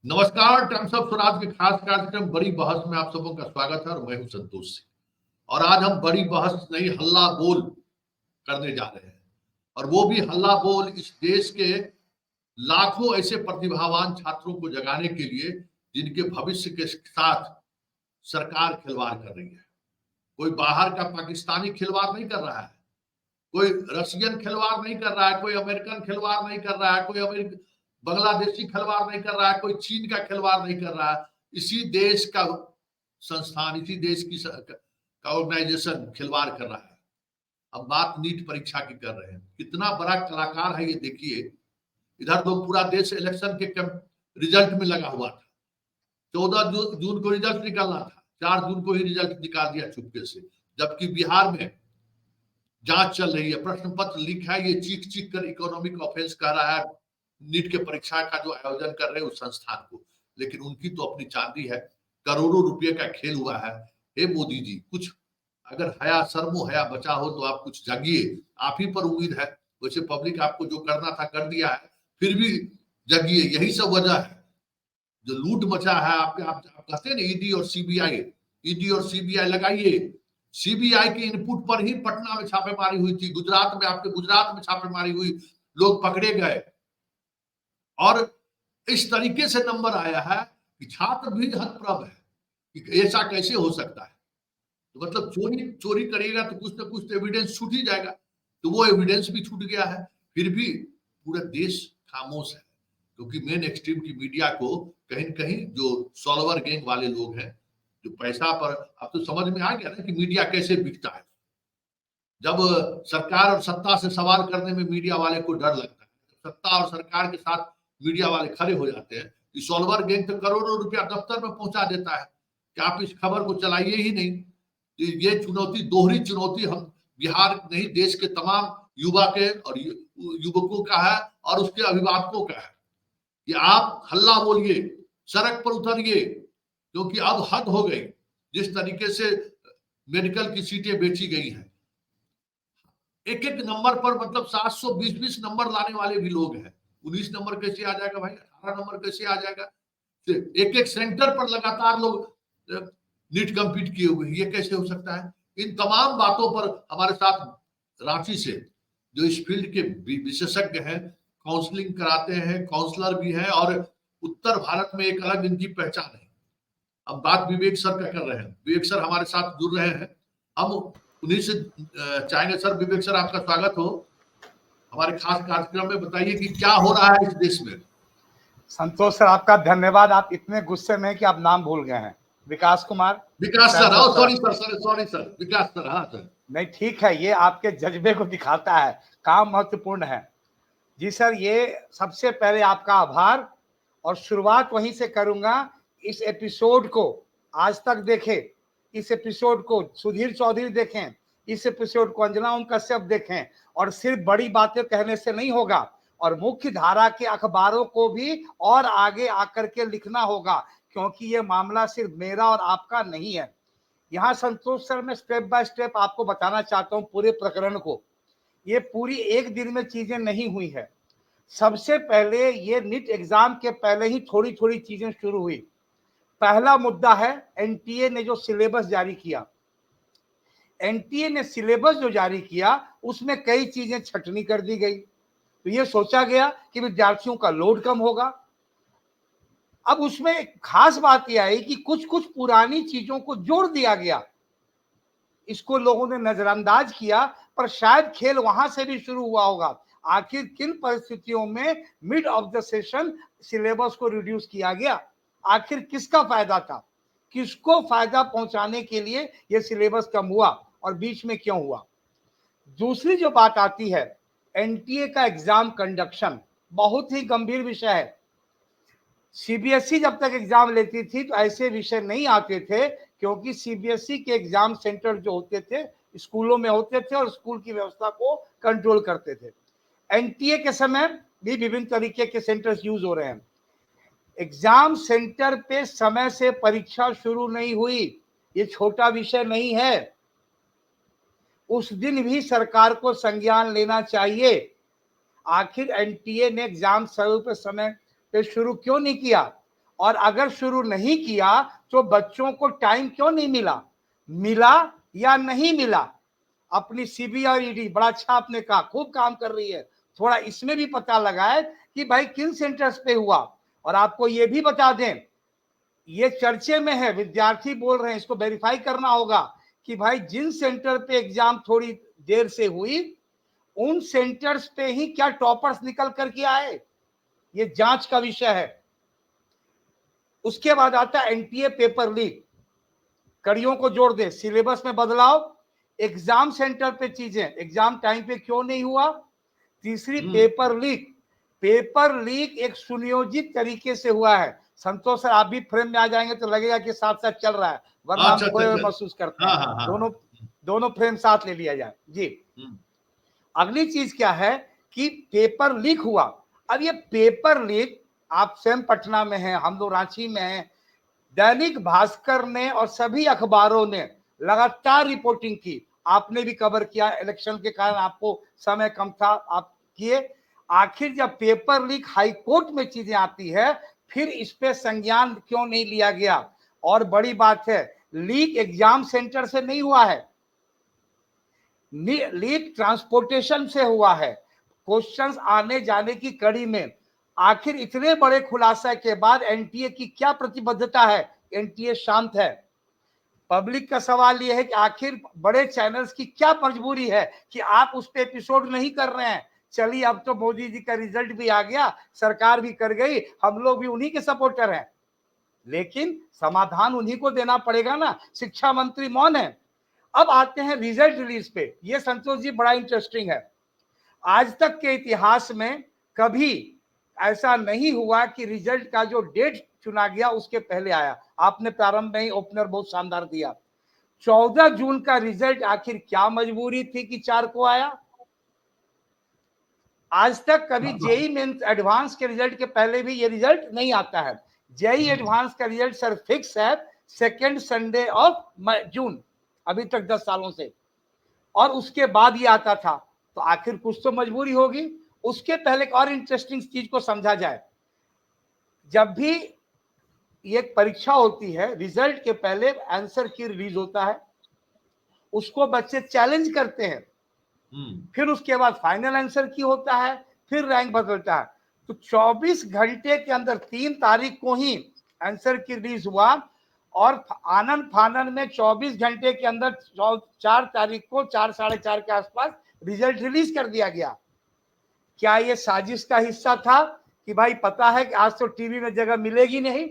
नमस्कार। Times of Swaraj के खास कार्यक्रम बड़ी बहस में आप सबों का स्वागत है और मैं हूं संतोष सिंह। और आज हम बड़ी बहस नहीं, हल्ला बोल करने जा रहे हैं। और वो भी हल्ला बोल इस देश के लाखों ऐसे प्रतिभावान छात्रों को जगाने के लिए जिनके भविष्य के साथ सरकार खिलवाड़ कर रही है। कोई बाहर का पाकिस्तानी खिलवाड़ नहीं कर रहा है, कोई रशियन खिलवाड़ नहीं कर रहा है, कोई अमेरिकन खिलवाड़ नहीं कर रहा है, कोई बांग्लादेशी खिलवाड़ नहीं कर रहा है, कोई चीन का खिलवाड़ नहीं कर रहा है। इसी देश का संस्थान, इसी देश की का ऑर्गेनाइजेशन खिलवाड़ कर रहा है। अब बात नीट परीक्षा की कर रहे हैं। कितना बड़ा कलाकार है ये देखिए। इधर लोग पूरा देश इलेक्शन के रिजल्ट में लगा हुआ था। 14 जून को रिजल्ट निकालना था, 4 जून को ही रिजल्ट निकाल दिया चुपके से। जबकि बिहार में जांच चल रही है, प्रश्न पत्र लीक है, ये चीख चीख कर इकोनॉमिक ऑफेंस कह रहा है नीट के परीक्षा का जो आयोजन कर रहे हैं उस संस्थान को। लेकिन उनकी तो अपनी चांदी है, करोड़ों रुपए का खेल हुआ है। हे मोदी जी, कुछ अगर हया शर्मो हया बचा हो तो आप कुछ जागिए। आप ही पर उम्मीद है। वैसे पब्लिक आपको जो करना था कर दिया है, फिर भी जागिए। यही सब वजह है जो लूट मचा है। आप कहते हैं ना ईडी और सीबीआई, ईडी और सीबीआई लगाइए। सीबीआई के इनपुट पर ही पटना में छापेमारी हुई थी, गुजरात में, आपके गुजरात में छापेमारी हुई, लोग पकड़े गए। और इस तरीके से नंबर आया है कि छात्र भी हतप्रभ है कि ऐसा कैसे हो सकता है। तो मतलब चोरी करेगा तो कुछ ना कुछ तो एविडेंस छूट ही जाएगा। तो वो एविडेंस भी छूट गया है, फिर भी पूरा देश खामोश है। क्योंकि मेन एक्सट्रीम की मीडिया को कहीं न कहीं जो सॉल्वर गैंग वाले लोग हैं, जो पैसा पर, अब तो समझ में आ गया ना कि मीडिया कैसे बिकता है। जब सरकार और सत्ता से सवाल करने में मीडिया वाले को डर लगता है, सत्ता और सरकार के साथ मीडिया वाले खड़े हो जाते हैं। सॉल्वर गैंग तो करोड़ों रुपया दफ्तर में पहुंचा देता है कि आप इस खबर को चलाइए ही नहीं। तो ये चुनौती, दोहरी चुनौती हम बिहार नहीं, देश के तमाम युवा के और युवकों का है और उसके अभिभावकों का है कि आप हल्ला बोलिए, सड़क पर उतरिए। क्योंकि अब हद हो गई जिस तरीके से मेडिकल की सीटें बेची गई हैं। एक एक नंबर पर मतलब 720 नंबर लाने वाले भी लोग हैं। 19 नंबर कैसे आ जाएगा भाई, 18 नंबर कैसे आ जाएगा। एक एक सेंटर पर लगातार लोग नीट कंप्लीट किए हुए, ये कैसे हो सकता है। इन तमाम बातों पर हमारे साथ रांची से जो इस फील्ड के विशेषज्ञ हैं, काउंसलिंग कराते हैं, काउंसलर भी हैं और उत्तर भारत में एक अलग इनकी पहचान है। अब बात विवेक सर का कर रहे हैं। विवेक सर हमारे साथ जुड़ रहे हैं, हम उन्हीं से चाहेंगे। सर, विवेक सर आपका स्वागत हो हमारे खास कार्यक्रम में। बताइए कि क्या हो रहा है इस देश में। संतोष सर, आपका धन्यवाद। आप इतने गुस्से में कि आप नाम भूल गए हैं। विकास कुमार, विकास सर, सॉरी सर, विकास सर। हाँ सर, नहीं ठीक है, ये आपके जज्बे को दिखाता है, काम महत्वपूर्ण है। जी सर, ये सबसे पहले आपका आभार और शुरुआत वहीं से करूंगा। इस एपिसोड को आज तक देखें, इस एपिसोड को सुधीर चौधरी देखें, इस एपिसोड को अंजना ओम कश्यप देखें। और सिर्फ बड़ी बातें कहने से नहीं होगा, और मुख्य धारा के अखबारों को भी और आगे आकर के लिखना होगा, क्योंकि ये मामला सिर्फ मेरा और आपका नहीं है। यहाँ संतोष सर, मैं स्टेप बाय स्टेप आपको बताना चाहता हूँ पूरे प्रकरण को। ये पूरी एक दिन में चीजें नहीं हुई है। सबसे पहले ये नीट एग्जाम के पहले ही थोड़ी थोड़ी चीजें शुरू हुई। पहला मुद्दा है एनटीए ने जो सिलेबस जारी किया। एनटीए ने सिलेबस जो जारी किया उसमें कई चीजें छटनी कर दी गई। तो ये सोचा गया कि विद्यार्थियों का लोड कम होगा। अब उसमें एक खास बात यह आई कि कुछ कुछ पुरानी चीजों को जोड़ दिया गया। इसको लोगों ने नजरअंदाज किया, पर शायद खेल वहां से भी शुरू हुआ होगा। आखिर किन परिस्थितियों में mid of the session syllabus को रिड्यूस किया गया, आखिर किसका फायदा था, किसको फायदा पहुंचाने के लिए यह सिलेबस कम हुआ और बीच में क्यों हुआ। दूसरी जो बात आती है, एनटीए का एग्जाम कंडक्शन बहुत ही गंभीर विषय है। सीबीएसई जब तक एग्जाम लेती थी तो ऐसे विषय नहीं आते थे, क्योंकि सीबीएसई के एग्जाम सेंटर जो होते थे स्कूलों में होते थे और स्कूल की व्यवस्था को कंट्रोल करते थे। एनटीए के समय भी विभिन्न तरीके के सेंटर्स यूज हो रहे हैं। एग्जाम सेंटर पे समय से परीक्षा शुरू नहीं हुई, ये छोटा विषय नहीं है। उस दिन भी सरकार को संज्ञान लेना चाहिए। आखिर एनटीए ने एग्जाम समय पे शुरू क्यों नहीं किया, और अगर शुरू नहीं किया तो बच्चों को टाइम क्यों नहीं मिला, मिला या नहीं मिला? अपनी सीबी और ईडी बड़ा अच्छा आपने कहा, खूब काम कर रही है, थोड़ा इसमें भी पता लगाए कि भाई किन सेंटर्स पे हुआ। और आपको ये भी बता दें, ये चर्चे में है, विद्यार्थी बोल रहे हैं, इसको वेरीफाई करना होगा कि भाई जिन सेंटर पे एग्जाम थोड़ी देर से हुई उन सेंटर्स पे ही क्या टॉपर्स निकल करके आए, ये जांच का विषय है। उसके बाद आता है एनटीए पेपर लीक, कड़ियों को जोड़ दे, सिलेबस में बदलाव, एग्जाम सेंटर पे चीजें, एग्जाम टाइम पे क्यों नहीं हुआ। तीसरी पेपर लीक, पेपर लीक एक सुनियोजित तरीके से हुआ है। संतोष सर आप भी फ्रेम में आ जाएंगे तो लगेगा कि साथ साथ चल रहा है, वरना हम खोए हुए महसूस करते हैं। दोनों फ्रेम साथ ले लिया जाए जी। अगली चीज क्या है कि पेपर लीक हुआ। अब ये पेपर लीक, आप स्वयं पटना में हैं, हम लोग रांची में हैं, दैनिक भास्कर ने और सभी अखबारों ने लगातार रिपोर्टिंग की, आपने भी कवर किया, इलेक्शन के कारण आपको समय कम था, आप किए। आखिर जब पेपर लीक हाई कोर्ट में चीजें आती है, फिर इस पे संज्ञान क्यों नहीं लिया गया? और बड़ी बात है, लीक एग्जाम सेंटर से नहीं हुआ है, लीक ट्रांसपोर्टेशन से हुआ है, क्वेश्चंस आने जाने की कड़ी में। आखिर इतने बड़े खुलासे के बाद एनटीए की क्या प्रतिबद्धता है? एनटीए शांत है। पब्लिक का सवाल यह है कि आखिर बड़े चैनल्स की क्या मजबूरी है कि आप उस पे एपिसोड नहीं कर रहे हैं। चलिए अब तो मोदी जी का रिजल्ट भी आ गया, सरकार भी कर गई, हम लोग भी उन्हीं के सपोर्टर हैं, लेकिन समाधान उन्हीं को देना पड़ेगा ना। शिक्षा मंत्री मौन है। अब आते हैं रिजल्ट रिलीज पे, ये संतोष जी बड़ा इंटरेस्टिंग है। आज तक के इतिहास में कभी ऐसा नहीं हुआ कि रिजल्ट का जो डेट चुना गया उसके पहले आया। आपने प्रारंभ में ही ओपनर बहुत शानदार दिया। 14 जून का रिजल्ट, आखिर क्या मजबूरी थी कि 4 को आया? आज तक कभी जेई मेंस एडवांस के रिजल्ट के पहले भी ये रिजल्ट नहीं आता है। जेई एडवांस का रिजल्ट सर फिक्स है सेकेंड संडे ऑफ जून, अभी तक 10 सालों से, और उसके बाद ये आता था। तो आखिर कुछ तो मजबूरी होगी। उसके पहले एक और इंटरेस्टिंग चीज को समझा जाए, जब भी ये परीक्षा होती है रिजल्ट के पहले आंसर की रिलीज होता है, उसको बच्चे चैलेंज करते हैं, फिर उसके बाद फाइनल आंसर की होता है, फिर रैंक बदलता है। तो 24 घंटे के अंदर 3 तारीख को ही आंसर की रिलीज हुआ, और आनंद फानन में 24 घंटे के अंदर 4 तारीख को 4 साढ़े 4 के आसपास रिजल्ट रिलीज कर दिया गया। क्या ये साजिश का हिस्सा था कि भाई पता है कि आज तो टीवी में जगह मिलेगी नहीं,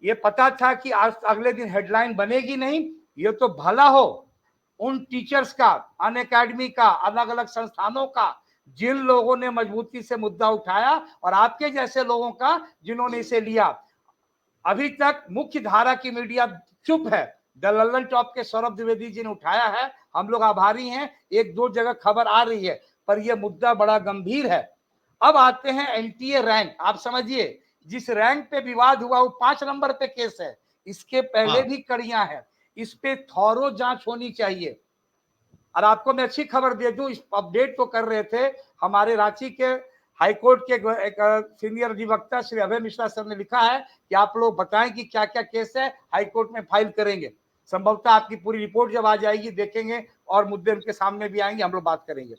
ये पता था कि आज अगले दिन हेडलाइन बनेगी नहीं, ये तो भला हो उन टीचर्स का, अन अकेडमी का, अलग अलग संस्थानों का, जिन लोगों ने मजबूती से मुद्दा उठाया, और आपके जैसे लोगों का जिन्होंने इसे लिया। अभी तक मुख्य धारा की मीडिया चुप है, द लल्लन टॉप के सौरभ द्विवेदी जी ने उठाया है, हम लोग आभारी हैं, 1-2 जगह खबर आ रही है, पर यह मुद्दा बड़ा गंभीर है। अब आते हैं एनटीए रैंक। आप समझिए, जिस रैंक पे विवाद हुआ वो 5 नंबर पे केस है, इसके पहले भी कड़ियां हैं, इस पे थॉरो जांच होनी चाहिए। और आपको मैं अच्छी खबर दे दूं, इस अपडेट तो कर रहे थे हमारे रांची के हाईकोर्ट के एक सीनियर अधिवक्ता श्री अभय मिश्रा सर ने लिखा है कि आप लोग बताएं कि क्या क्या केस है, हाईकोर्ट में फाइल करेंगे। संभवतः आपकी पूरी रिपोर्ट जब आ जाएगी देखेंगे और मुद्दे उनके सामने भी आएंगे, हम लोग बात करेंगे।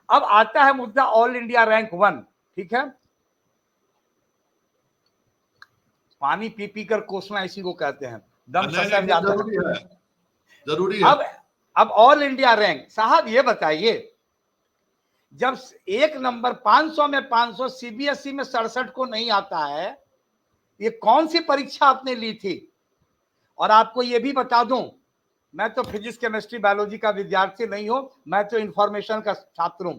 अब आता है मुद्दा ऑल इंडिया रैंक 1, ठीक है, पानी पी पी कर कोसना इसी को कहते हैं, दम ससर जाता है, जरूरी है। अब ऑल इंडिया रैंक साहब ये बताइए, जब 1 नंबर 500 में 500 सीबीएसई में 67 को नहीं आता है, ये कौन सी परीक्षा आपने ली थी? और आपको ये भी बता दूं, मैं तो फिजिक्स केमिस्ट्री बायोलॉजी का विद्यार्थी नहीं हूं, मैं तो इंफॉर्मेशन का छात्र हूं,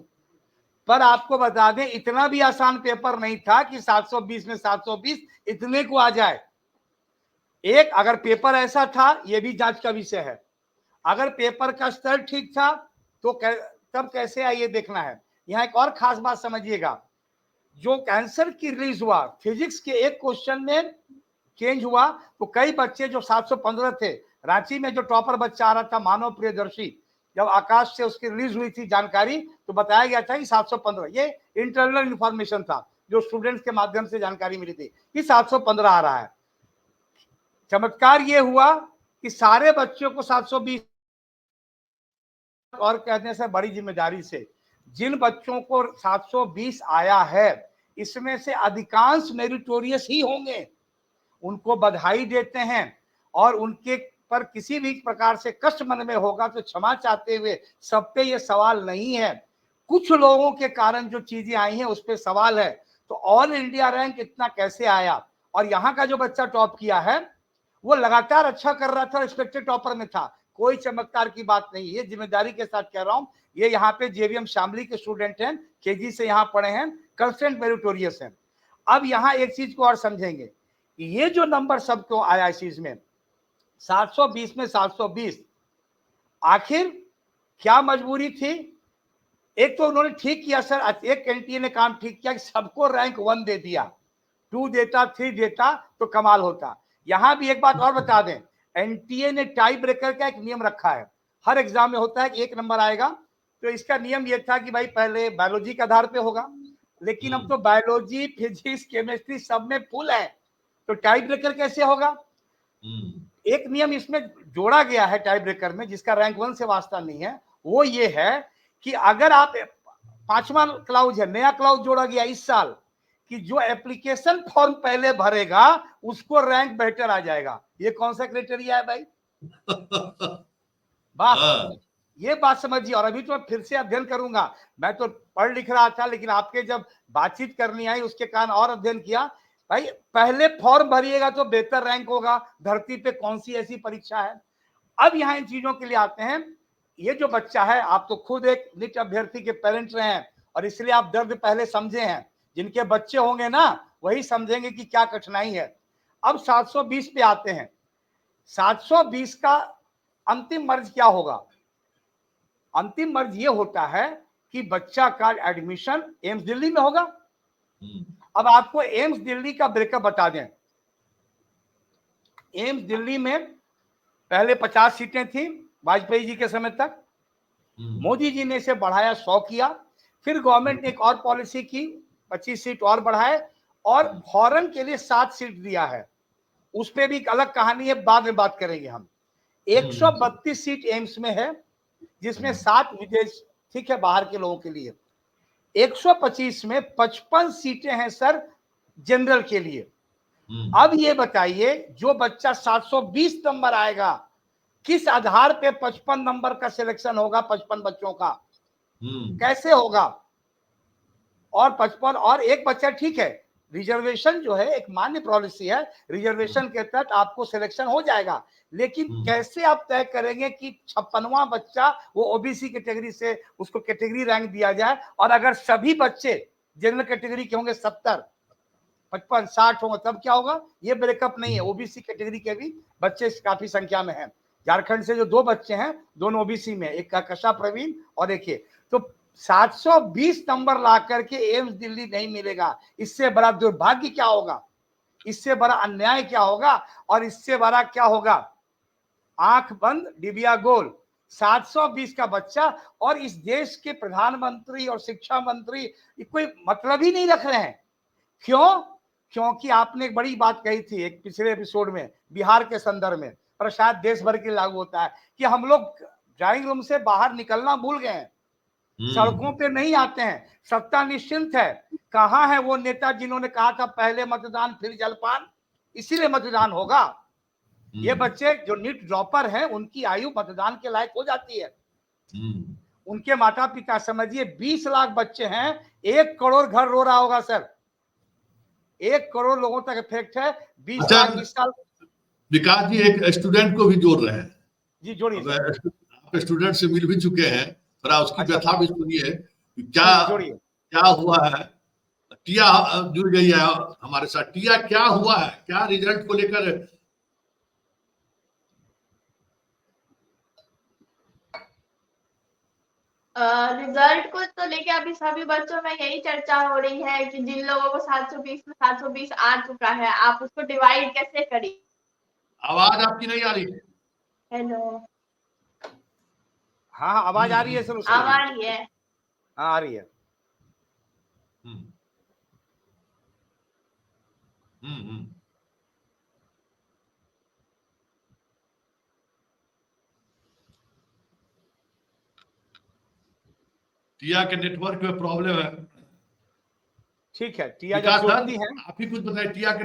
पर आपको बता दें इतना भी आसान पेपर नहीं था कि 720 में 720 इतने को आ जाए। एक अगर पेपर ऐसा था, यह भी जांच का विषय है, अगर पेपर का स्तर ठीक था तो तब कैसे आइए देखना है। यहां एक और खास बात समझिएगा, जो आंसर की रिलीज हुआ फिजिक्स के एक क्वेश्चन में चेंज हुआ, तो कई बच्चे जो 715 थे, रांची में जो टॉपर बच्चा आ रहा था मानव प्रियदर्शी, जब आकाश से उसकी रिलीज हुई थी जानकारी तो बताया गया था कि 715, ये इंटरनल इंफॉर्मेशन था, जो स्टूडेंट्स के माध्यम से जानकारी मिली थी कि 715 आ रहा है। चमत्कार ये हुआ कि सारे बच्चों को 720 और कहने से बड़ी जिम्मेदारी से जिन बच्चों को 720 आया है इसमें से अधिकांश मेरिटोरियस ही होंगे, उनको बधाई देते हैं और उनके पर किसी भी प्रकार से कष्ट मन में होगा तो क्षमा चाहते हुए, सब पे ये सवाल नहीं है, कुछ लोगों के कारण जो चीजें आई हैं उस पे सवाल है। तो ऑल इंडिया रैंक इतना कैसे आया? और यहाँ का जो बच्चा टॉप किया है वो लगातार अच्छा कर रहा था, एक्सपेक्टेड टॉपर में था, कोई चमत्कार की बात नहीं, ये जिम्मेदारी के साथ कह रहा हूं। ये यहाँ पे जेवीएम शामली के स्टूडेंट हैं, केजी से यहाँ पढ़े हैं, कंस्टेंट मेरिटोरियस हैं। अब यहाँ एक चीज को और समझेंगे, ये जो नंबर सबको आया इस चीज में 720 में 720, आखिर क्या मजबूरी थी? एक तो उन्होंने ठीक किया सर, एक एनटीए ने काम ठीक किया कि सबको रैंक 1 दे दिया, 2 देता 3 देता तो कमाल होता। यहां भी एक बात और बता दें, एनटीए ने टाई ब्रेकर का एक नियम रखा है, हर एग्जाम में होता है कि एक नंबर आएगा, तो इसका नियम यह था कि भाई पहले बायोलॉजी के आधार पे होगा, लेकिन अब तो बायोलॉजी, फिजिक्स, केमिस्ट्री सब में फुल है, तो टाई ब्रेकर कैसे होगा? एक नियम इसमें जोड़ा गया है टाई ब्रेकर में, जिसका रैंक 1 से वास्ता नहीं है, वो ये है कि अगर आप 5वां क्लाउज है, नया क्लाउज जोड़ा गया इस साल कि जो एप्लीकेशन फॉर्म पहले भरेगा उसको रैंक बेटर आ जाएगा। ये कौन सा क्राइटेरिया है भाई? वाह, ये बात समझिए। और अभी तो मैं फिर से अध्ययन करूंगा, मैं तो पढ़ लिख रहा था, लेकिन आपके जब बातचीत करनी आई उसके कारण और अध्ययन किया। भाई पहले फॉर्म भरिएगा तो बेहतर रैंक होगा, धरती पे कौन सी ऐसी परीक्षा है? अब यहाँ इन चीजों के लिए आते हैं। ये जो बच्चा है, आप तो खुद एक नीट अभ्यर्थी के पेरेंट्स रहे हैं और इसलिए आप दर्द पहले समझे हैं, जिनके बच्चे होंगे ना वही समझेंगे कि क्या कठिनाई है। अब 720 पे आते हैं। 720 का अंतिम मर्ज क्या होगा? अंतिम मर्ज ये होता है कि बच्चा का एडमिशन एम्स दिल्ली में होगा। अब आपको एम्स दिल्ली का ब्रेकअप बता दें। एम्स दिल्ली में पहले 50 सीटें थी वाजपेयी जी के समय तक, मोदी जी ने इसे बढ़ाया 100 किया, फिर गवर्नमेंट ने एक और पॉलिसी की 25 सीट और बढ़ाए और फॉरेन के लिए 7 सीट दिया है। उस पर भी एक अलग कहानी है, बाद में बात करेंगे हम। 132 सीट एम्स में है, जिसमें 7 विदेश, ठीक है, बाहर के लोगों के लिए। 125 में 55 सीटें हैं सर जनरल के लिए। अब ये बताइए, जो बच्चा 720 नंबर आएगा, किस आधार पे 55 नंबर का सिलेक्शन होगा? 55 बच्चों का कैसे होगा? और 55 और एक बच्चा, ठीक है, रिजर्वेशन जो है एक मान्य पॉलिसी है, रिजर्वेशन के तहत आपको सिलेक्शन हो जाएगा, लेकिन कैसे आप तय करेंगे कि 56वां बच्चा वो ओबीसी कैटेगरी से उसको कैटेगरी रैंक दिया जाए? और अगर सभी बच्चे जनरल कैटेगरी के होंगे 70, 55, 60 होंगे, तब क्या होगा? ये ब्रेकअप नहीं है, ओबीसी कैटेगरी के भी बच्चे काफी संख्या में हैं। झारखंड से जो 2 बच्चे हैं, दोनों ओबीसी में, एक का कशा प्रवीण और एक ये। तो 720 नंबर ला करके एम्स दिल्ली नहीं मिलेगा। इससे बड़ा दुर्भाग्य क्या होगा? इससे बड़ा अन्याय क्या होगा? और इससे बड़ा क्या होगा? आंख बंद डिबिया गोल। 720 का बच्चा, और इस देश के प्रधानमंत्री और शिक्षा मंत्री कोई मतलब ही नहीं रख रहे हैं। क्यों? क्योंकि आपने एक बड़ी बात कही थी एक पिछले एपिसोड में बिहार के संदर्भ में, पर शायद देश भर के लागू होता है, कि हम लोग ड्राइंग रूम से बाहर निकलना भूल गए हैं, सड़कों पे नहीं आते हैं, सत्ता निश्चिंत है। कहां है वो नेता जिन्होंने कहा था पहले मतदान फिर जलपान? इसीलिए मतदान होगा। ये बच्चे जो नीट ड्रॉपर हैं, उनकी आयु मतदान के लायक हो जाती है। उनके माता पिता, समझिए 20 लाख बच्चे हैं, 1 करोड़ घर रो रहा होगा सर, 1 करोड़ लोगों तक इफेक्ट है। 20 लाख इस साल। विकास जी एक स्टूडेंट को भी जोड़ रहे हैं जी जोड़िए। आप स्टूडेंट से मिल भी चुके हैं, थोड़ा उसकी व्यथा भी सुनिए, क्या जोड़िए। क्या हुआ है। टिया जुड़ गई है हमारे साथ। टिया, क्या हुआ है? क्या रिजल्ट को लेकर? रिजल्ट को तो लेके अभी सभी बच्चों में यही चर्चा हो रही है कि जिन लोगों को 720 में 720 आ चुका है, आप उसको डिवाइड कैसे करिए। आवाज आपकी नहीं आ रही है। हेलो, हाँ आवाज आ रही है सर? आ रही है। हाँ आ रही है। टिया के नेटवर्क में प्रॉब्लम है। ठीक है, टिया जब विकास सर जुड़ती है आप ही कुछ बताइए टिया के।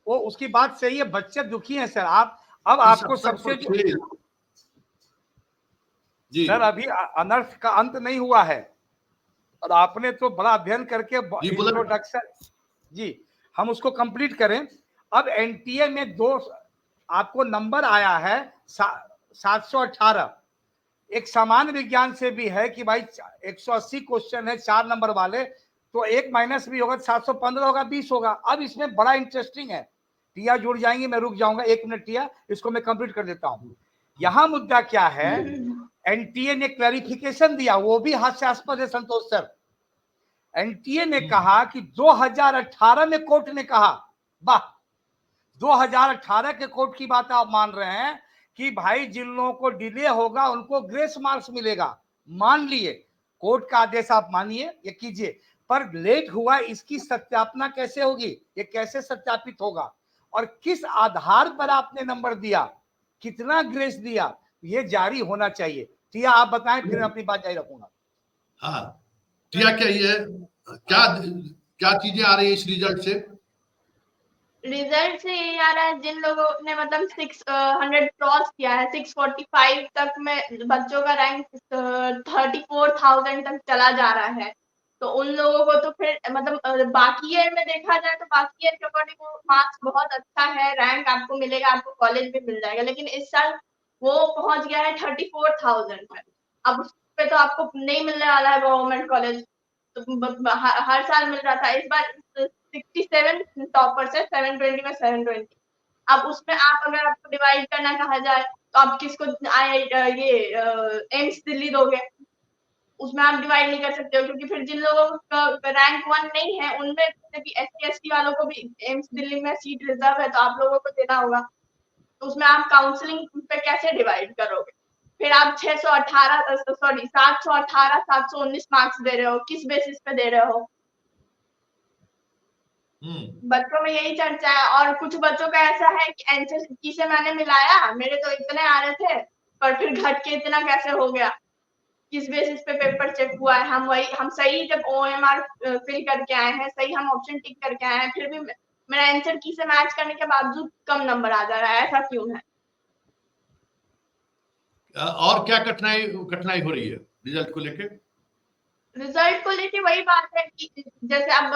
वो उसकी बात सही है, बच्चे दुखी हैं सर। आप अब आपको सबसे जी सर अभी अनर्थ का अंत नहीं हुआ है और आपने तो बड़ा अध्ययन करके इंट्रोडक्शन जी हम उसको कंप्लीट करें। अब एनटीए में दो आपको नंबर आया है 718। एक सामान्य विज्ञान से भी है कि भाई 180 क्वेश्चन है 4 नंबर वाले, तो एक माइनस भी होगा 715 होगा 20 होगा। अब इसमें बड़ा इंटरेस्टिंग है, टिया जुड़ जाएंगी, मैं रुक जाऊंगा 1 मिनट टिया, इसको मैं कंप्लीट कर देता हूं। यहां मुद्दा क्या है, एनटीए ने क्लैरिफिकेशन दिया, वो भी हास्यास्पद है संतोष सर। एनटीए ने कहा कि 2018 में कोर्ट ने कहा, वाह 2018 के कोर्ट की बात आप मान रहे हैं कि भाई जिन लोगों को डिले होगा उनको ग्रेस मार्क्स मिलेगा, मान लिए कोर्ट का आदेश आप मानिए, ये कीजिए, पर लेट हुआ इसकी सत्यापना कैसे होगी, ये कैसे सत्यापित होगा और किस आधार पर आपने नंबर दिया, कितना ग्रेस दिया, ये जारी होना चाहिए। टिया आप बताएं, फिर मैं अपनी बात जारी रखूंगा। हाँ टिया क्या ये क्या क्या चीजें आ रही है इस रिजल्ट से? रिजल्ट से ये आ रहा है जिन लोगों ने मतलब 600 क्रॉस किया है, 645 तक में बच्चों का रैंक 34,000 तक चला जा रहा है, तो उन लोगों को तो फिर मतलब बाकी ईयर में देखा जाए तो बाकी ईयर के अकॉर्डिंग वो मार्क्स बहुत अच्छा है, रैंक आपको मिलेगा, आपको कॉलेज भी मिल जाएगा, लेकिन इस साल वो पहुंच गया है 34,000 पे। अब उस पे तो आपको नहीं मिलने वाला है गवर्नमेंट कॉलेज, तो हर साल मिल रहा था, इस बार 67 टॉपर से 720 में 720। अब उसमें आप अगर आपको डिवाइड करना कहा जाए तो आप किसको ये एम्स दिल्ली दोगे, उसमें आप डिवाइड नहीं कर सकते हो, क्योंकि फिर जिन लोगों का रैंक 1 नहीं है उनमें भी SC ST वालों को भी एम्स दिल्ली में सीट रिजर्व है, तो आप लोगों को देना होगा, तो उसमें आप काउंसलिंग पे कैसे डिवाइड करोगे? फिर आप 718 719 मार्क्स दे रहे हो, किस बेसिस पे दे रहे हो? बच्चों में यही चर्चा है। और कुछ बच्चों का ऐसा है कि एनसीसी से मैंने मिलाया, मेरे तो इतने आ रहे थे, पर फिर घट के इतना कैसे हो गया, किस बेसिस पे पेपर चेक हुआ है? हम सही जब OMR फिल करके आए हैं, सही हम ऑप्शन टिक करके आए हैं, फिर भी मेरा आंसर की से मैच करने के बावजूद कम नंबर आ जा रहा है, ऐसा क्यों है? और क्या कठिनाई हो रही है रिजल्ट को लेके? रिजल्ट को लेके वही बात है कि जैसे अब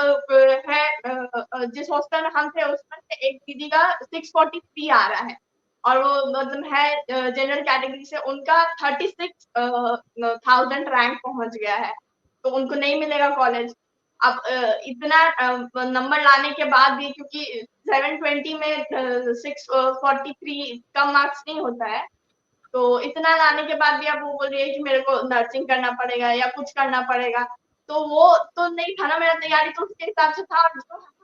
है जिस हॉस्टल में हम थे उसमें से एक दीदी का 643 आ रहा है, और वो मतलब है जनरल कैटेगरी से, उनका 36,000 रैंक पहुंच गया है, तो उनको नहीं मिलेगा कॉलेज। अब इतना नंबर लाने के बाद भी, क्योंकि 720 में 643 कम मार्क्स नहीं होता है, तो इतना लाने के बाद भी अब वो बोल रही है कि मेरे को नर्सिंग करना पड़ेगा या कुछ करना पड़ेगा, तो वो तो नहीं था ना, मेरा तैयारी तो उसके हिसाब से था, और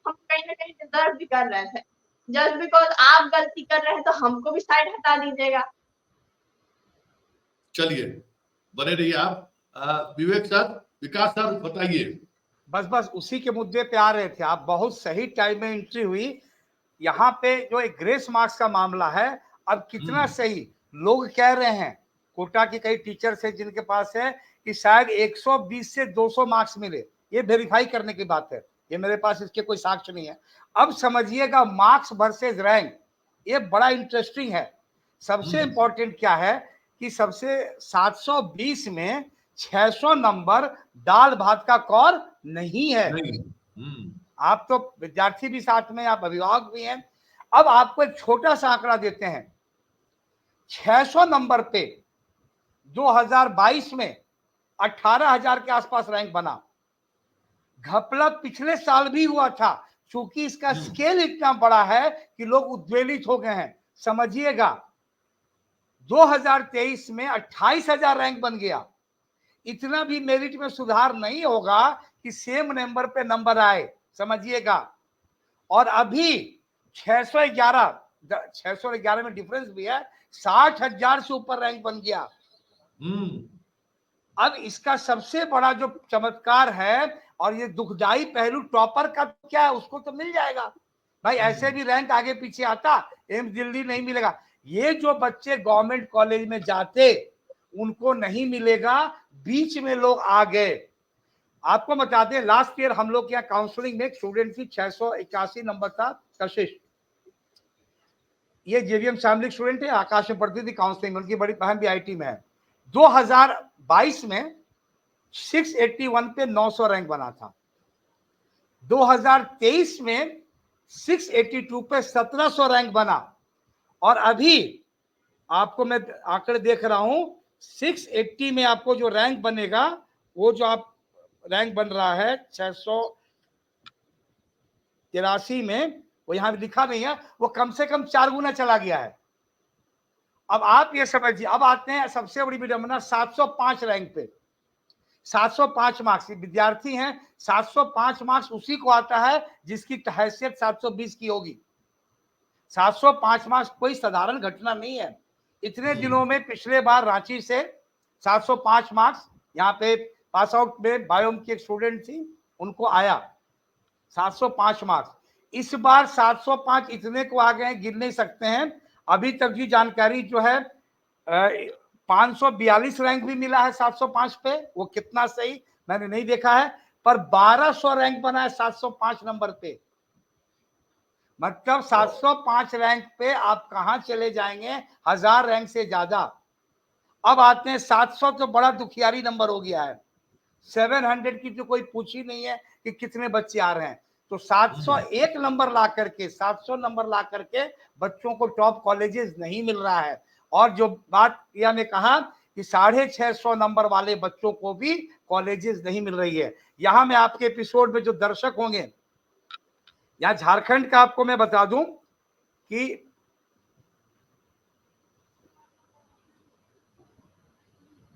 हम कहीं ना कहीं डिजर्व भी कर रहे थे। जस्ट बिकॉज आप गलती कर रहे हैं तो हमको भी साइड हटा दीजिएगा। चलिए बने रहिए आप। विवेक सर, विकास सर बताइए। बस उसी के मुद्दे पे आ रहे थे आप, बहुत सही टाइम में एंट्री हुई। यहाँ पे जो एक ग्रेस मार्क्स का मामला है, अब कितना सही लोग कह रहे हैं, कोटा के कई टीचर्स हैं जिनके पास है कि शायद 120 से 200 मार्क्स मिले, ये वेरीफाई करने की बात है, ये मेरे पास इसके कोई साक्ष्य नहीं है। अब समझिएगा मार्क्स वर्सेस रैंक, ये बड़ा इंटरेस्टिंग है। सबसे इंपॉर्टेंट क्या है कि सबसे 720 में 600 नंबर दाल भात का कौर नहीं है। आप तो विद्यार्थी भी साथ में, आप अभिभावक भी हैं। अब आपको एक छोटा सा आंकड़ा देते हैं, 600 नंबर पे 2022 में 18,000 के आसपास रैंक बना। घपला पिछले साल भी हुआ था, क्योंकि इसका स्केल इतना बड़ा है कि लोग उद्वेलित हो गए हैं। समझिएगा 2023 में 28,000 रैंक बन गया। इतना भी मेरिट में सुधार नहीं होगा कि सेम नंबर पे नंबर आए, समझिएगा। और अभी 611 में डिफरेंस भी है, 60,000 से ऊपर रैंक बन गया। अब इसका सबसे बड़ा जो चमत्कार है, और ये दुखदाई पहलू टॉपर का क्या है, उसको तो मिल जाएगा भाई, ऐसे भी रैंक आगे पीछे आता, एम्स दिल्ली नहीं मिलेगा। ये जो बच्चे गवर्नमेंट कॉलेज में जाते उनको नहीं मिलेगा, बीच में लोग आ गए। आपको बता दें लास्ट ईयर हम लोग के यहाँ काउंसलिंग में एक स्टूडेंट थी, 681 नंबर था, कशिश। ये जेवीएम फैमिली स्टूडेंट है, आकाश में पढ़ती थी काउंसलिंग में, उनकी बड़ी बहन भी आईटी में है। 2022 में 681 पे 900 रैंक बना था। 2023 में 682 पे 1700 रैंक बना, और अभी आपको मैं आंकड़े देख रहा हूं 680 में आपको जो रैंक बनेगा, वो जो आप रैंक बन रहा है 683 में, वो यहां लिखा नहीं है, वो कम से कम 4 गुना चला गया है। अब आप ये समझिए, अब आते हैं सबसे बड़ी विडंबना 705 रैंक पे। 705 मार्क्स, विद्यार्थी हैं, 705 मार्क्स उसी को आता है जिसकी हैसियत 720 की होगी। 705 मार्क्स कोई साधारण घटना नहीं है। इतने दिनों में पिछले बार रांची से 705 मार्क्स, यहाँ पे पास आउट में बायोम की एक स्टूडेंट थी, उनको आया 705 मार्क्स। इस बार 705 इतने को आ गए गिन नहीं सकते हैं। अभी तक की जानकारी जो है 542 रैंक भी मिला है 705 पे, वो कितना सही मैंने नहीं देखा है, पर 1200 रैंक बना है 705 नंबर पे। मतलब 705 रैंक पे आप कहां चले जाएंगे, 1000 रैंक से ज्यादा। अब आते हैं 700, तो बड़ा दुखियारी नंबर हो गया है। 700 की तो कोई पूछ ही नहीं है कि कितने बच्चे आ रहे हैं। तो 701 नंबर ला करके, 700 नंबर ला करके बच्चों को टॉप कॉलेजेस नहीं मिल रहा है। और जो बात प्रिया ने कहा कि 650 नंबर वाले बच्चों को भी कॉलेजेस नहीं मिल रही है। यहां मैं आपके एपिसोड में जो दर्शक होंगे, यहाँ झारखंड का आपको मैं बता दूं कि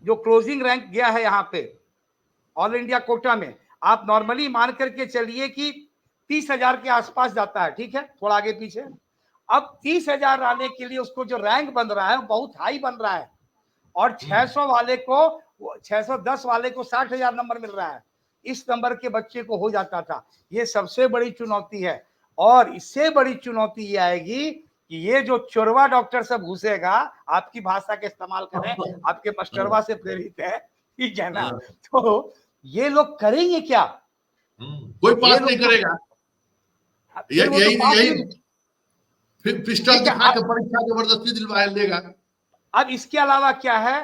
जो क्लोजिंग रैंक गया है यहाँ पे ऑल इंडिया कोटा में, आप नॉर्मली मान करके चलिए कि 30,000 के आसपास जाता है, ठीक है, थोड़ा आगे पीछे। अब 30,000 आने के लिए उसको जो रैंक बन रहा है बहुत हाई बन रहा है, और 600 वाले को, 610 वाले को 60,000 नंबर मिल रहा है। इस नंबर के बच्चे को हो जाता था। ये सबसे बड़ी चुनौती है। और इससे बड़ी चुनौती ये आएगी कि ये जो चोरवा डॉक्टर सब घुसेगा, आपकी भाषा के इस्तेमाल करें, आपके मास्टरवा से प्रेरित है, ठीक है ना, तो ये लोग करेंगे क्या? कोई पास नहीं करेगा। यही फिर पिस्टल दिखा के परीक्षा जबरदस्ती दिलवा लेगा। अब इसके अलावा क्या है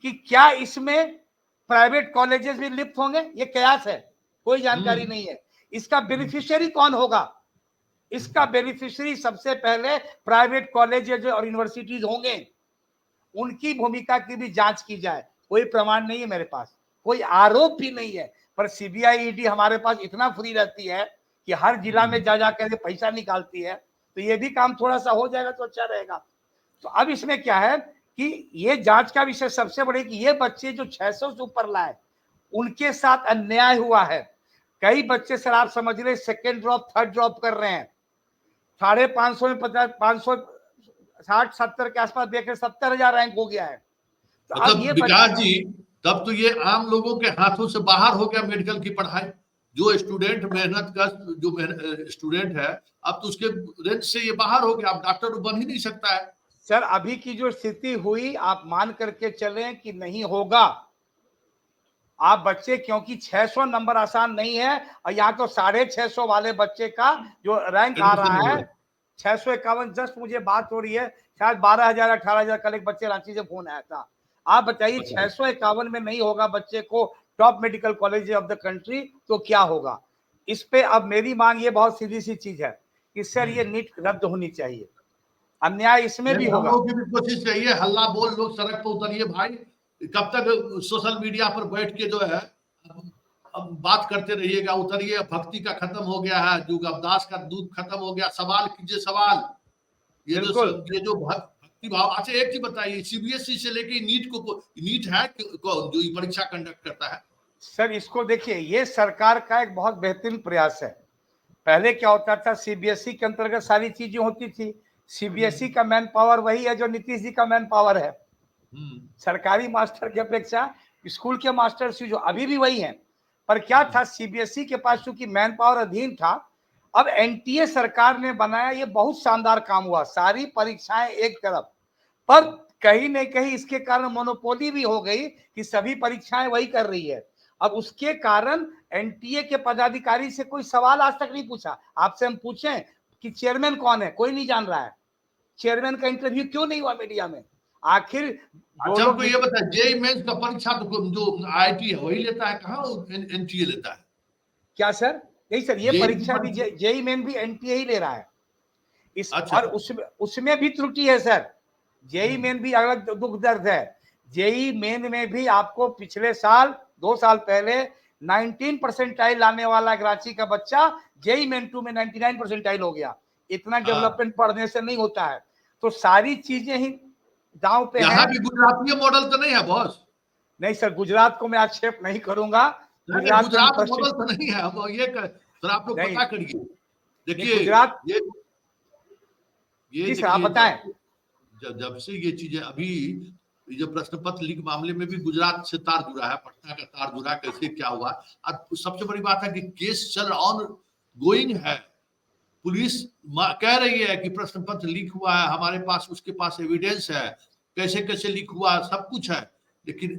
कि क्या इसमें प्राइवेट कॉलेजेस भी लिप्त होंगे, ये कयास है, कोई जानकारी नहीं है। इसका बेनिफिशियरी कौन होगा? इसका बेनिफिशियरी सबसे पहले प्राइवेट कॉलेजेस और यूनिवर्सिटीज होंगे। उनकी भूमिका की भी जांच की जाए। कोई प्रमाण नहीं है मेरे पास, कोई आरोप भी नहीं है, पर सीबीआई ईडी हमारे पास इतना फ्री रहती है कि हर जिला में जा करके पैसा निकालती है, तो ये भी काम थोड़ा सा हो जाएगा तो अच्छा रहेगा। तो अब इसमें क्या है कि ये जांच का विषय सबसे बड़े कि ये बच्चे जो 600 से ऊपर लाए, उनके साथ अन्याय हुआ है। कई बच्चे सर आप समझ रहे सेकेंड ड्रॉप, थर्ड ड्रॉप कर रहे हैं। 550 में 560-70 के आसपास देखे 70,000 रैंक हो गया है। तो मतलब अब ये विकास जी, तब तो ये आम लोगों के हाथों से बाहर हो गया मेडिकल की पढ़ाई। जो स्टूडेंट मेहनत का जो स्टूडेंट है, अब तो उसके रेंज से ये बाहर हो गया, अब डॉक्टर बन ही नहीं सकता है। सर अभी की जो स्थिति हुई, आप मान करके चलें कि नहीं होगा। आप बच्चे, क्योंकि 600 नंबर आसान नहीं है, और यहाँ तो 650 वाले बच्चे का जो रैंक आ रहा है 651, जस्ट मुझे बात हो रही है, शायद 12,000 18,000 कल एक बच्चे रांची से फोन आया था। आप बताइए 651 में नहीं होगा बच्चे को top medical college of the country, तो क्या होगा? इस पे अब मेरी मांग ये बहुत सीधी सी चीज है कि सर ये नीट रद्द होनी चाहिए। अन्याय इसमें भी होगा। हम लोग की भी कोशिश चाहिए, हल्ला बोल, लोग सड़क पर उतरिए भाई। कब तक सोशल मीडिया पर बैठ के जो है अब बात करते रहिएगा? उतरिए, भक्ति का खत्म हो गया है, जुग अवदास का दूध खत्म हो गया। सवाल कीजिए सवाल। ये जो भक्ति भाव। अच्छा एक चीज बताइए, सीबीएसई से लेके नीट है जो ये परीक्षा कंडक्ट करता है? सर इसको देखिए, ये सरकार का एक बहुत बेहतरीन प्रयास है। पहले क्या होता था, सीबीएसई के अंतर्गत सारी चीजें होती थी। सीबीएसई का मैन पावर वही है जो नीतीश जी का मैन पावर है। सरकारी मास्टर की अपेक्षा स्कूल के मास्टर जो अभी भी वही हैं। पर क्या था, सीबीएसई के पास चूंकि मैन पावर अधीन था। अब एनटीए सरकार ने बनाया, ये बहुत शानदार काम हुआ, सारी परीक्षाएं एक तरफ, पर कहीं न कहीं इसके कारण मोनोपोली भी हो गई कि सभी परीक्षाएं वही कर रही है। अब उसके कारण एनटीए के पदाधिकारी से कोई सवाल आज तक नहीं पूछा। आपसे हम पूछें कि चेयरमैन कौन है, कोई नहीं जान रहा है। चेयरमैन का इंटरव्यू क्यों नहीं हुआ मीडिया में? आखिर जो अच्छा, लोग हमको ये बताए, जेई मेंस का परीक्षा तो जो आईआईटी है वही लेता है, कहाँ एनटीए लेता है? क्या सर? नहीं सर, ये जेई परीक्षा भी जेई मेन भी एनटीए ही ले रहा है। इस अच्छा। और उसमें भी त्रुटि है सर। जेई मेन भी अलग दुख दर्द है। जेई मेन में भी आपको पिछले साल 2 साल पहले 19 परसेंटाइल लाने वाला रांची का बच्चा जेई मेन 2 में 99 परसेंटाइल हो गया। इतना हाँ। डेवलपमेंट पढ़ने से नहीं होता है। तो सारी चीजें ही दांव पे यहाँ हैं। भी गुजराती मॉडल तो नहीं है बॉस? नहीं सर, गुजरात को मैं आक्षेप नहीं करूंगा। नहीं, गुजरात में गुजरात मॉडल तो नहीं है। अब ये सर आप लोग नहीं, पता करिए, नहीं देखिए गुजरात। ये जी सर, आप देखिए, बताएं। जब से ये चीजें अभी, ये जो प्रश्न पत्र लीक मामले में भी गुजरात से तार जुड़ा है, पटना का तार जुड़ा है, कैसे क्या हुआ। और सबसे बड़ी बात है कि केस चल ऑन गोइंग है। पुलिस कह रही है कि प्रश्न पत्र लीक हुआ है, हमारे पास उसके पास एविडेंस है, कैसे कैसे लीक हुआ, सब कुछ है, लेकिन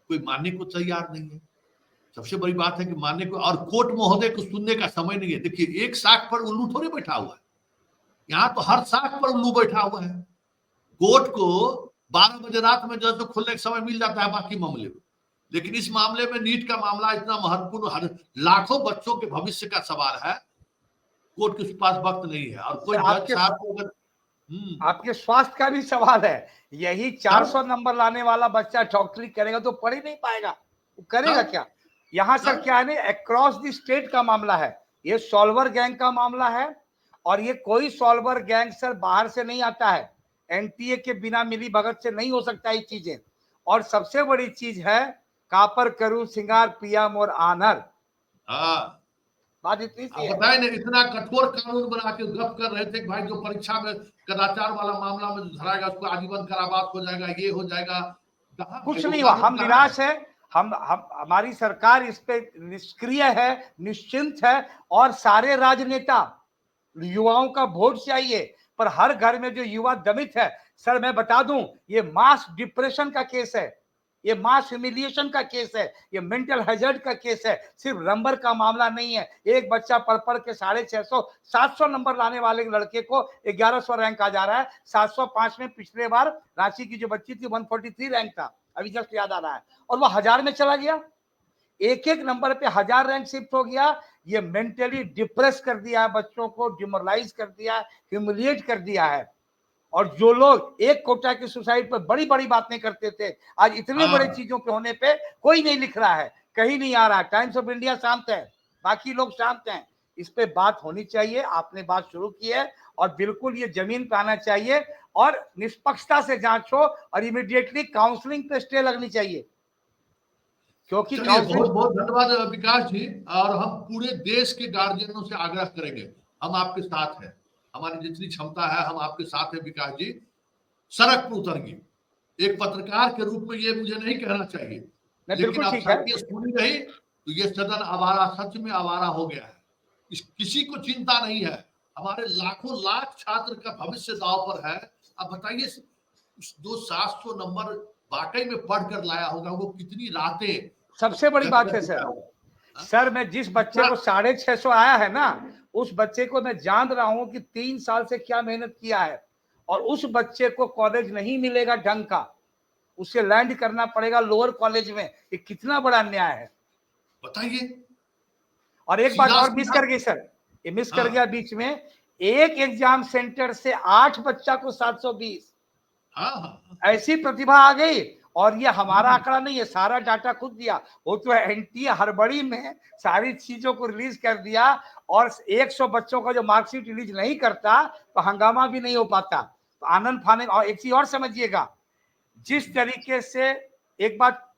कोई मानने को तैयार नहीं है। सबसे बड़ी बात है कि मानने को, और कोर्ट महोदय को सुनने का समय नहीं है। देखिए, एक साख पर उल्लू थोड़े बैठा हुआ है, यहाँ तो हर साख पर उल्लू बैठा हुआ है। कोर्ट को 12 बजे रात में जज खुलने का समय मिल जाता है बाकी मामले में, लेकिन इस मामले में नीट का मामला इतना महत्वपूर्ण, लाखों बच्चों के भविष्य का सवाल है, कोर्ट के पास वक्त नहीं है। और कोई जज साहब को अगर आपके स्वास्थ्य का भी सवाल है। यही 400 नंबर लाने वाला बच्चा डॉक्टरी करेगा तो पढ़ ही नहीं पाएगा, वो करेगा क्या? यहाँ सर क्या है ना, अक्रॉस द स्टेट का मामला है, ये सॉल्वर गैंग का मामला है। और ये कोई सॉल्वर गैंग सर बाहर से नहीं आता है, एनटीए के बिना मिली भगत से नहीं हो सकता ये चीजें। और सबसे बड़ी चीज है, कापर करूं सिंगार पिया मोर आनर, हाँ, बात इतनी सी आप है। बताए ना, इतना कठोर कानून बना के गप कर रहे थे कि भाई जो परीक्षा में कदाचार वाला मामला में धराएगा उसको आजीवन कारावास हो जाएगा, ये हो जाएगा। कुछ नहीं हुआ, हम निराश है। हम हमारी सरकार इस पे निष्क्रिय है, निश्चिंत है। और सारे राजनेता, युवाओं का वोट चाहिए, पर हर घर में जो युवा दमित है, सर मैं बता दूं, ये मास डिप्रेशन का केस है, ये मास ह्यूमिलिएशन का केस है, ये मेंटल हैजर्ड का केस है, सिर्फ नंबर का मामला नहीं है। एक बच्चा पढ़ के 650 700 नंबर लाने वाले लड़के को 1100 रैंक आ जा रहा है। 705 में पिछले बार रांची की जो बच्ची थी 143 रैंक था, अभी जस्ट याद आ रहा है, और वो 1000 में चला गया। एक एक नंबर पे 1000 रैंक शिफ्ट हो गया। ये मेंटली डिप्रेस कर दिया है बच्चों को, डिमोरलाइज कर दिया है, ह्यूमिलिएट कर दिया है। और जो लोग एक कोटा की सुसाइड पर बड़ी बड़ी बातें करते थे, आज इतने बड़े चीजों के होने पे कोई नहीं लिख रहा है, कहीं नहीं आ रहा। टाइम्स ऑफ इंडिया शांत है, बाकी लोग शांत हैं। इस पे बात होनी चाहिए, आपने बात शुरू की है, और बिल्कुल ये जमीन पे आना चाहिए, और निष्पक्षता से जांच हो, और इमीडिएटली काउंसलिंग पे स्टे लगनी चाहिए, क्योंकि चलिए, बहुत बहुत धन्यवाद विकास जी। और हम पूरे देश के गार्जियनों से आग्रह करेंगे, हम आपके साथ हैं, हमारी जितनी क्षमता है हम आपके साथ हैं विकास जी। सड़क पर उतरिए। एक पत्रकार के रूप में ये मुझे नहीं कहना चाहिए, लेकिन अब सड़कें सुनी रही तो ये सदन आवारा, सच में आवारा हो गया है। किसी को चिंता नहीं है, हमारे लाखों लाख छात्र का भविष्य दांव पर है। अब बताइए, जो 700 नंबर वाकई में पढ़ कर लाया होगा, वो कितनी रातें। सबसे बड़ी बात है सर, मैं जिस बच्चे को 650 आया है ना, उस बच्चे को मैं जान रहा हूं कि 3 साल से क्या मेहनत किया है, और उस बच्चे को कॉलेज नहीं मिलेगा ढंग का, उसे लैंड करना पड़ेगा लोअर कॉलेज में। ये कितना बड़ा अन्याय है, बताइए। और एक बात और मिस कर गई सर, ये मिस कर गया बीच में, एक एग्जाम सेंटर से 8 बच्चा को 720। ऐसी प्रतिभा आ गई। और ये हमारा आंकड़ा नहीं है, सारा डाटा खुद दिया, वो तो एनटीए हड़बड़ी में सारी चीजों को रिलीज कर दिया। और 100 बच्चों का जो मार्कशीट रिलीज नहीं करता तो हंगामा भी नहीं हो पाता। तो आनंद फानंद। और एक चीज और समझिएगा, जिस तरीके से एक बात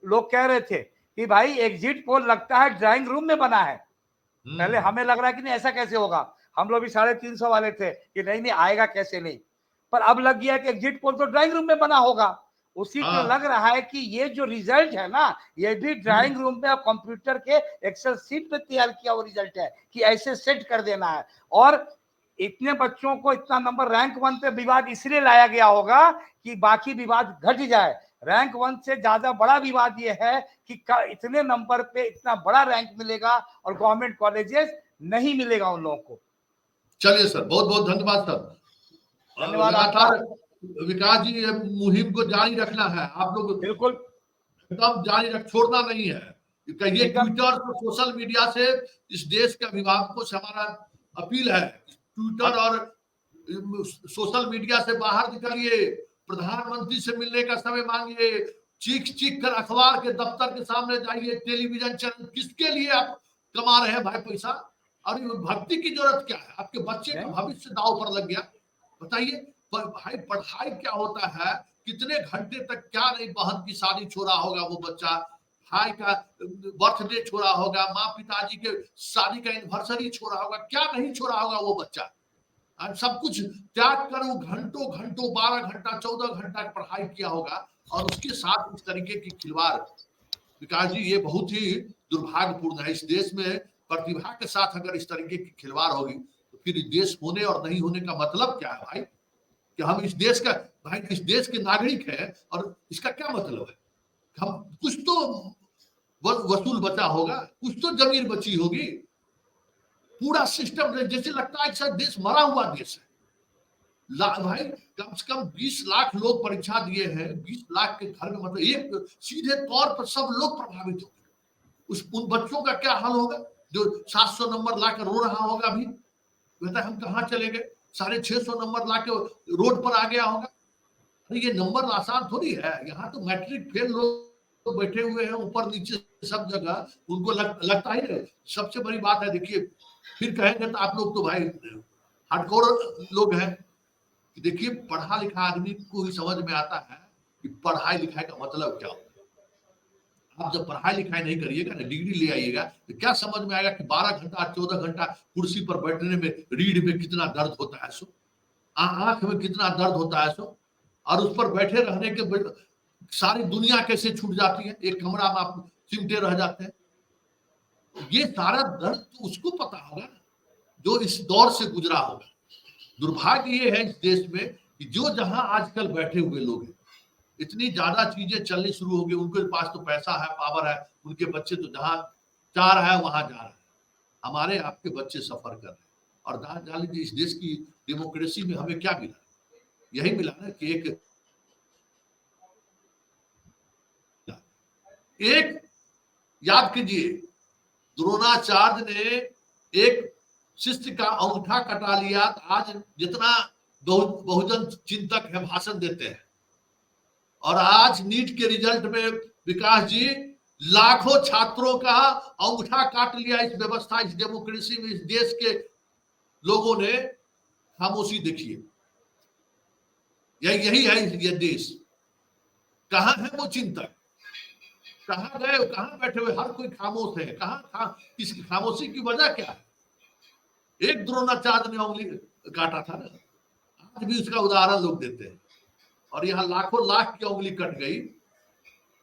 लोग कह रहे थे कि भाई एग्जिट पोल लगता है ड्राइंग रूम में बना है, पहले हमें लग रहा है कि नहीं ऐसा कैसे होगा, हम लोग भी 350 वाले थे कि नहीं आएगा कैसे नहीं, पर अब लग गया कि एग्जिट पोल तो ड्राइंग रूम में बना होगा। उसी को लग रहा है कि ये जो रिजल्ट है ना, ये भी ड्राइंग रूम में कंप्यूटर के एक्सेल सीट पे तैयार किया हुआ रिजल्ट है कि ऐसे सेट कर देना है। और इतने बच्चों को इतना नंबर रैंक 1 पे विवाद इसलिए लाया गया होगा कि बाकी विवाद घट जाए। रैंक 1 से ज्यादा बड़ा विवाद ये है कि इतने नंबर पे इतना बड़ा रैंक मिलेगा और गवर्नमेंट कॉलेजेस नहीं मिलेगा उन लोगों को। चलिए सर, बहुत बहुत धन्यवाद सर। धन्यवाद। लगातार विकास जी मुहिम को जारी रखना है, आप लोग बिल्कुल एकदम जारी रख, छोड़ना नहीं है। कहिए ट्विटर और सोशल मीडिया से इस देश के अभिभावकों से हमारा अपील है, ट्विटर और सोशल मीडिया से बाहर निकलिए, प्रधानमंत्री से मिलने का समय मांगिए, चीख चीख कर अखबार के दफ्तर के सामने जाइए, टेलीविजन चैनल, किसके लिए आप कमा रहे हैं भाई पैसा? और भक्ति की जरूरत क्या है? आपके बच्चे का भविष्य दांव पर लग गया, बताइए भाई पढ़ाई क्या होता है? कितने घंटे तक क्या नहीं, बहन की शादी छोड़ा होगा वो बच्चा, भाई का बर्थडे छोड़ा होगा, माँ पिताजी के शादी का एनिवर्सरी छोड़ा होगा, क्या नहीं छोड़ा होगा वो बच्चा। सब कुछ त्याग कर वो घंटों घंटों 12 घंटा 14 घंटा पढ़ाई किया होगा, और उसके साथ इस तरीके की खिलवाड़। विकास जी, ये बहुत ही दुर्भाग्यपूर्ण है। इस देश में प्रतिभा के साथ अगर इस तरीके की खिलवाड़ होगी तो फिर देश होने और नहीं होने का मतलब क्या है भाई? कि हम इस देश का, भाई इस देश के नागरिक है, और इसका क्या मतलब है? हम कुछ तो वसूल बचा होगा, कुछ तो जमीन बची होगी। पूरा सिस्टम जैसे लगता है कि देश मरा हुआ देश है। भाई कम से कम 20 लाख लोग परीक्षा दिए हैं, 20 लाख के घर में, मतलब एक सीधे तौर पर सब लोग प्रभावित हो गए। उन बच्चों का क्या हाल होगा जो 700 नंबर लाकर रो रहा होगा? अभी कहता है हम कहाँ चले गए, 650 नंबर लाके रोड पर आ गया होगा। अरे ये नंबर आसान थोड़ी है, यहाँ तो मैट्रिक फेल लोग बैठे हुए हैं ऊपर नीचे सब जगह, उनको लगता ही है। सबसे बड़ी बात है, देखिए फिर कहेंगे तो आप लोग तो भाई हार्डकोर लोग हैं, देखिए पढ़ा लिखा आदमी को ही समझ में आता है कि पढ़ाई लिखाई का मतलब क्या होता है। आप जब पढ़ाई लिखाई नहीं करिएगा ना, डिग्री ले आइएगा, तो क्या समझ में आएगा कि 12 घंटा 14 घंटा कुर्सी पर बैठने में, रीढ़ में कितना दर्द होता है सो, आंख में कितना दर्द होता है सो, और उस पर बैठे रहने के सारी दुनिया कैसे छूट जाती है, एक कमरा में आप सिमटे रह जाते हैं। ये सारा दर्द तो उसको पता होगा ना जो इस दौर से गुजरा होगा। दुर्भाग्य ये है इस देश में कि जो जहां आजकल बैठे हुए लोग हैं, इतनी ज्यादा चीजें चलनी शुरू हो गई, उनके पास तो पैसा है, पावर है, उनके बच्चे तो जहां चाह रहा है वहां जा रहे हैं। हमारे आपके बच्चे सफर कर रहे हैं। और जान लीजिए इस देश की डेमोक्रेसी में हमें क्या मिला? यही मिला ना कि एक याद कीजिए, द्रोणाचार्य ने एक शिष्य का अंगूठा कटा लिया। आज जितना बहुजन चिंतक है भाषण देते हैं, और आज नीट के रिजल्ट में विकास जी लाखों छात्रों का अंगूठा काट लिया। इस व्यवस्था, इस डेमोक्रेसी में, इस देश के लोगों ने खामोशी देखिए। यही है ये देश। कहां है वो चिंतक? कहां गए, कहां बैठे हुए? हर कोई खामोश है। कहां इसकी खामोशी की वजह क्या है? एक द्रोणाचार्य ने उंगली काटा था ना, आज भी उसका उदाहरण लोग देते हैं, और यहाँ लाखों लाख की उंगली कट गई,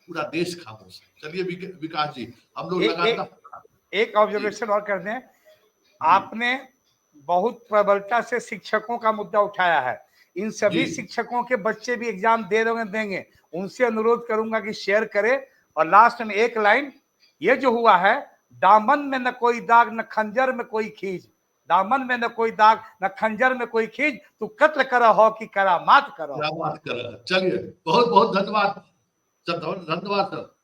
पूरा देश खामोश है। चलिए विकास जी, हम लोग लगातार एक ऑब्जर्वेशन और कर दें। आपने बहुत प्रबलता से शिक्षकों का मुद्दा उठाया है। इन सभी शिक्षकों के बच्चे भी एग्जाम देंगे, उनसे अनुरोध करूंगा कि शेयर करें। और लास्ट में एक लाइन, ये जो हुआ है, दामन में न कोई दाग न खंजर में कोई खींच, दामन में न कोई दाग न खंजर में कोई खींच, तू कत्ल करा हो कि करामात करो। चलिए बहुत बहुत धन्यवाद सर, धन्यवाद सर।